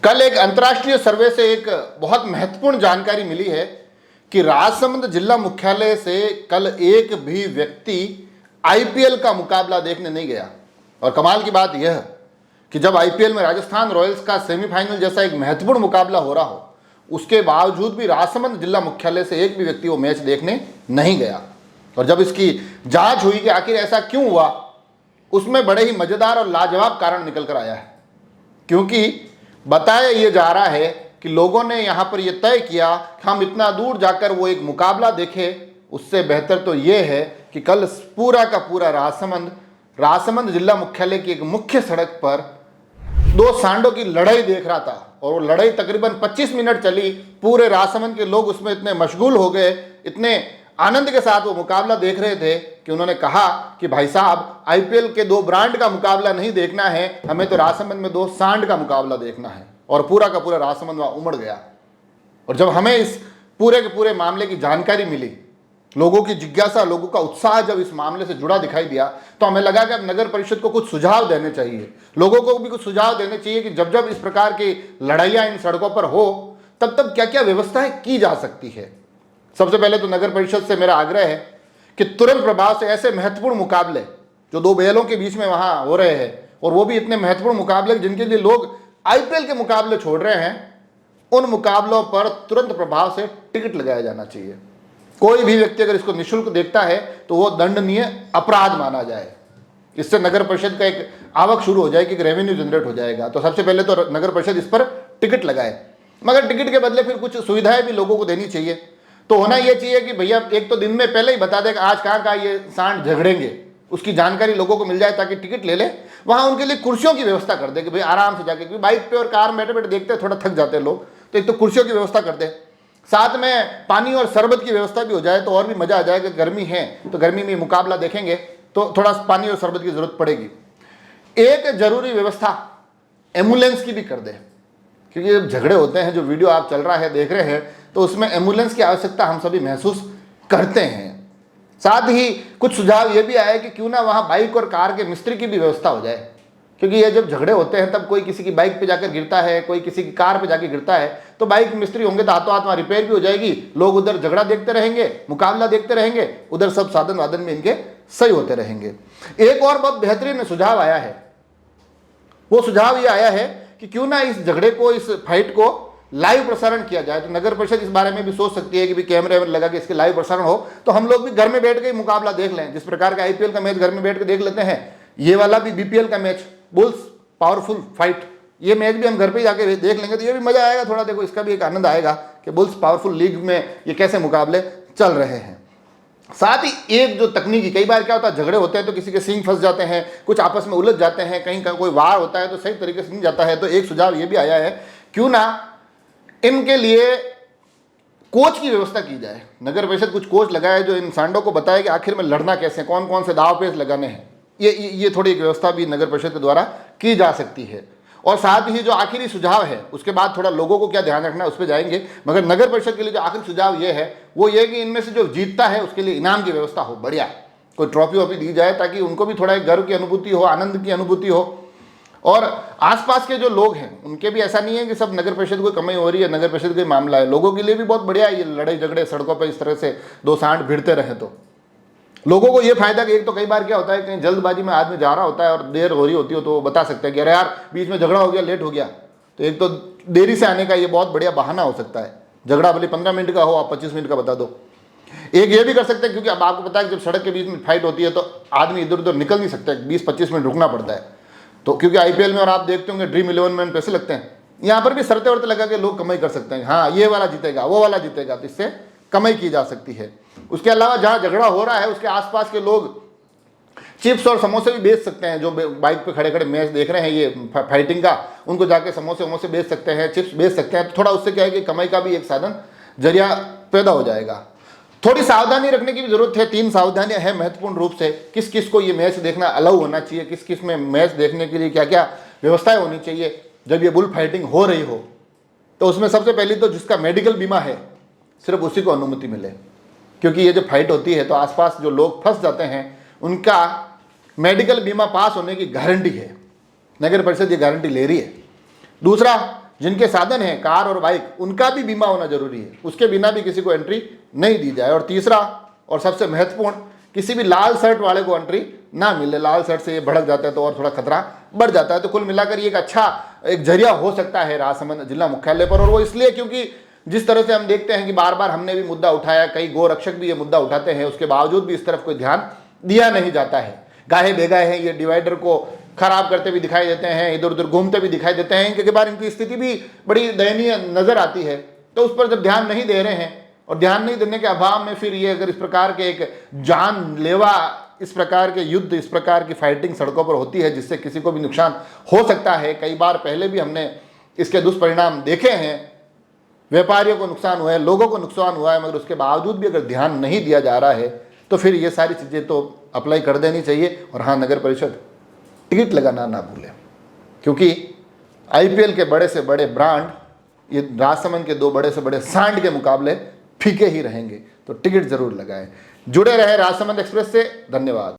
कल एक अंतर्राष्ट्रीय सर्वे से एक बहुत महत्वपूर्ण जानकारी मिली है कि राजसमंद जिला मुख्यालय से कल एक भी व्यक्ति आईपीएल का मुकाबला देखने नहीं गया। और कमाल की बात यह कि जब आईपीएल में राजस्थान रॉयल्स का सेमीफाइनल जैसा एक महत्वपूर्ण मुकाबला हो रहा हो, उसके बावजूद भी राजसमंद जिला मुख्यालय से एक भी व्यक्ति वो मैच देखने नहीं गया। और जब इसकी जांच हुई कि आखिर ऐसा क्यों हुआ, उसमें बड़े ही मजेदार और लाजवाब कारण निकल कर आया है। क्योंकि बताया ये जा रहा है कि लोगों ने यहाँ पर यह तय किया कि हम इतना दूर जाकर वो एक मुकाबला देखें, उससे बेहतर तो ये है कि कल पूरा का पूरा राजसमंद जिला मुख्यालय की एक मुख्य सड़क पर दो सांडों की लड़ाई देख रहा था। और वो लड़ाई तकरीबन 25 मिनट चली। पूरे राजसमंद के लोग उसमें इतने मशगूल हो गए, इतने आनंद के साथ वो मुकाबला देख रहे थे कि उन्होंने कहा कि भाई साहब, आईपीएल के दो ब्रांड का मुकाबला नहीं देखना है, हमें तो राजसमंद में दो सांड का मुकाबला देखना है। और पूरा का पूरा राजसमंद वहां उमड़ गया। और जब हमें इस पूरे के पूरे मामले की जानकारी मिली, लोगों की जिज्ञासा, लोगों का उत्साह जब इस मामले से जुड़ा दिखाई दिया, तो हमें लगा कि अब नगर परिषद को कुछ सुझाव देने चाहिए, लोगों को भी कुछ सुझाव देने चाहिए कि जब जब इस प्रकार की लड़ाइयां इन सड़कों पर हो, तब तब क्या क्या व्यवस्थाएं की जा सकती है। सबसे पहले तो नगर परिषद से मेरा आग्रह है कि तुरंत प्रभाव से ऐसे महत्वपूर्ण मुकाबले जो दो बैलों के बीच में वहां हो रहे हैं, और वो भी इतने महत्वपूर्ण मुकाबले जिनके लिए लोग आईपीएल के मुकाबले छोड़ रहे हैं, उन मुकाबलों पर तुरंत प्रभाव से टिकट लगाया जाना चाहिए। कोई भी व्यक्ति अगर इसको निःशुल्क देखता है तो वो दंडनीय अपराध माना जाए। इससे नगर परिषद का एक आवक शुरू हो जाएगी, एक रेवेन्यू जनरेट हो जाएगा। तो सबसे पहले तो नगर परिषद इस पर टिकट लगाए, मगर टिकट के बदले फिर कुछ सुविधाएं भी लोगों को देनी चाहिए। तो होना यह चाहिए कि भैया एक तो दिन में पहले ही बता दें कि आज कहाँ ये सांड झगड़ेंगे, उसकी जानकारी लोगों को मिल जाए ताकि टिकट ले ले। वहां उनके लिए कुर्सियों की व्यवस्था कर दे कि भाई आराम से जाके, क्योंकि बाइक पे और कार में बैठे बैठे देखते हैं थोड़ा थक जाते हैं लोग, तो एक तो कुर्सियों की व्यवस्था कर दे, साथ में पानी और शरबत की व्यवस्था भी हो जाए तो और भी मजा आ जाएगा। गर्मी है तो गर्मी में मुकाबला देखेंगे तो थोड़ा पानी और शरबत की जरूरत पड़ेगी। एक जरूरी व्यवस्था एम्बुलेंस की भी कर दे, क्योंकि जब झगड़े होते हैं, जो वीडियो आप चल रहा है देख रहे हैं, तो उसमें एम्बुलेंस की आवश्यकता हम सभी महसूस करते हैं। साथ ही कुछ सुझाव ये भी आया कि क्यों ना वहां बाइक और कार के मिस्त्री की भी व्यवस्था हो जाए, क्योंकि ये जब झगड़े होते हैं तब कोई किसी की बाइक पे जाकर गिरता है, कोई किसी की कार पे जाकर गिरता है, तो बाइक मिस्त्री होंगे तो हाथों हाथ वहां रिपेयर भी हो जाएगी। लोग उधर झगड़ा देखते रहेंगे, मुकाबला देखते रहेंगे, उधर सब साधन वाधन में इनके सही होते रहेंगे। एक और बहुत बेहतरीन सुझाव आया है, वो सुझाव ये आया है कि क्यों ना इस झगड़े को, इस फाइट को लाइव प्रसारण किया जाए। तो नगर परिषद इस बारे में भी सोच सकती है कि भी कैमरे लगा के इसके लाइव प्रसारण हो, तो हम लोग भी घर में बैठ के मुकाबला देख लें। जिस प्रकार का आईपीएल का मैच घर में बैठ के देख लेते हैं, ये वाला भी बीपीएल का मैच, बुल्स पावरफुल फाइट, ये मैच भी हम घर पे जाके देख लेंगे तो ये भी मजा आएगा थोड़ा। देखो, इसका भी एक आनंद आएगा कि बुल्स पावरफुल लीग में ये कैसे मुकाबले चल रहे हैं। साथ ही एक जो तकनीकी, कई बार क्या होता है, झगड़े होते हैं तो किसी के सींग फंस जाते हैं, कुछ आपस में उलझ जाते हैं, कहीं कोई वार होता है तो सही तरीके से नहीं जाता है। तो एक सुझाव ये भी आया है, क्यों ना इनके लिए कोच की व्यवस्था की जाए। नगर परिषद कुछ कोच लगाए जो इन सांडों को बताए कि आखिर में लड़ना कैसे, कौन कौन से दाव पेच लगाने हैं। ये थोड़ी एक व्यवस्था भी नगर परिषद के द्वारा की जा सकती है। और साथ ही जो आखिरी सुझाव है, उसके बाद थोड़ा लोगों को क्या ध्यान रखना है उस पर जाएंगे, मगर नगर परिषद के लिए जो आखिरी सुझाव ये है वो ये कि इनमें से जो जीतता है उसके लिए इनाम की व्यवस्था हो, बढ़िया कोई ट्रॉफी वॉफी दी जाए, ताकि उनको भी थोड़ा एक गर्व की अनुभूति हो, आनंद की अनुभूति हो। और आसपास के जो लोग हैं उनके भी ऐसा नहीं है कि सब नगर परिषद को कमाई हो रही है, नगर परिषद का मामला है, लोगों के लिए भी बहुत बढ़िया है ये लड़ाई झगड़े सड़कों पर इस तरह से दो सांड भिड़ते रहे। तो लोगों को ये फायदा कि एक तो कई बार क्या होता है, कहीं जल्दबाजी में आदमी जा रहा होता है और देर हो रही होती हो, तो वो बता सकता है कि अरे यार बीच में झगड़ा हो गया, लेट हो गया। तो एक तो देरी से आने का ये बहुत बढ़िया बहाना हो सकता है। झगड़ा भले 15 मिनट का हो, आप 25 मिनट का बता दो। एक ये भी कर सकते हैं, क्योंकि अब आपको पता है कि जब सड़क के बीच में फाइट होती है तो आदमी इधर उधर निकल नहीं सकता, 20-25 मिनट रुकना पड़ता है। तो क्योंकि आईपीएल में और आप देखते होंगे ड्रीम 11 में पैसे लगते हैं, यहाँ पर भी शर्तें वर्तें लगा के लोग कमाई कर सकते हैं। हाँ, ये वाला जीतेगा, वो वाला जीतेगा, तो इससे कमाई की जा सकती है। उसके अलावा जहाँ झगड़ा हो रहा है उसके आसपास के लोग चिप्स और समोसे भी बेच सकते हैं। जो बाइक पे खड़े खड़े मैच देख रहे हैं ये फाइटिंग का, उनको जाके समोसे वमोसे बेच सकते हैं, चिप्स बेच सकते हैं। तो थोड़ा उससे क्या है कि कमाई का भी एक साधन, जरिया पैदा हो जाएगा। थोड़ी सावधानी रखने की भी जरूरत है। 3 सावधानियां हैं महत्वपूर्ण रूप से, किस किस को ये मैच देखना अलाउ होना चाहिए, किस किस में मैच देखने के लिए क्या क्या व्यवस्थाएं होनी चाहिए जब ये बुल फाइटिंग हो रही हो। तो उसमें सबसे पहली तो जिसका मेडिकल बीमा है सिर्फ उसी को अनुमति मिले, क्योंकि ये जो फाइट होती है तो आसपास जो लोग फंस जाते हैं उनका मेडिकल बीमा पास होने की गारंटी है, नगर परिषद ये गारंटी ले रही है। दूसरा, जिनके साधन हैं कार और बाइक, उनका भी बीमा होना जरूरी है, उसके बिना भी किसी को एंट्री नहीं दी जाए। और तीसरा और सबसे महत्वपूर्ण, किसी भी लाल शर्ट वाले को एंट्री ना मिले। लाल शर्ट से ये भड़क जाता है तो और थोड़ा खतरा बढ़ जाता है। तो कुल मिलाकर ये एक अच्छा एक जरिया हो सकता है राजसमंद जिला मुख्यालय पर। और वो इसलिए क्योंकि जिस तरह से हम देखते हैं कि बार बार हमने भी मुद्दा उठाया, कई गोरक्षक भी ये मुद्दा उठाते हैं, उसके बावजूद भी इस तरफ कोई ध्यान दिया नहीं जाता है। गाहे बेगाहे हैं, ये डिवाइडर को खराब करते भी दिखाई देते हैं, इधर उधर घूमते भी दिखाई देते हैं, क्योंकि बार इनकी स्थिति भी बड़ी दयनीय नजर आती है। तो उस पर जब ध्यान नहीं दे रहे हैं और ध्यान नहीं देने के अभाव में फिर ये अगर इस प्रकार के एक जानलेवा इस प्रकार के युद्ध, इस प्रकार की फाइटिंग सड़कों पर होती है जिससे किसी को भी नुकसान हो सकता है। कई बार पहले भी हमने इसके दुष्परिणाम देखे हैं, व्यापारियों को नुकसान हुआ है, लोगों को नुकसान हुआ है, मगर उसके बावजूद भी अगर ध्यान नहीं दिया जा रहा है तो फिर ये सारी चीज़ें तो अप्लाई कर देनी चाहिए। और हाँ, नगर परिषद टिकट लगाना ना भूलें, क्योंकि आईपीएल के बड़े से बड़े ब्रांड ये राजसमंद के 2 बड़े से बड़े सांड के मुकाबले फीके ही रहेंगे। तो टिकट जरूर लगाएं। जुड़े रहे राजसमंद एक्सप्रेस से। धन्यवाद।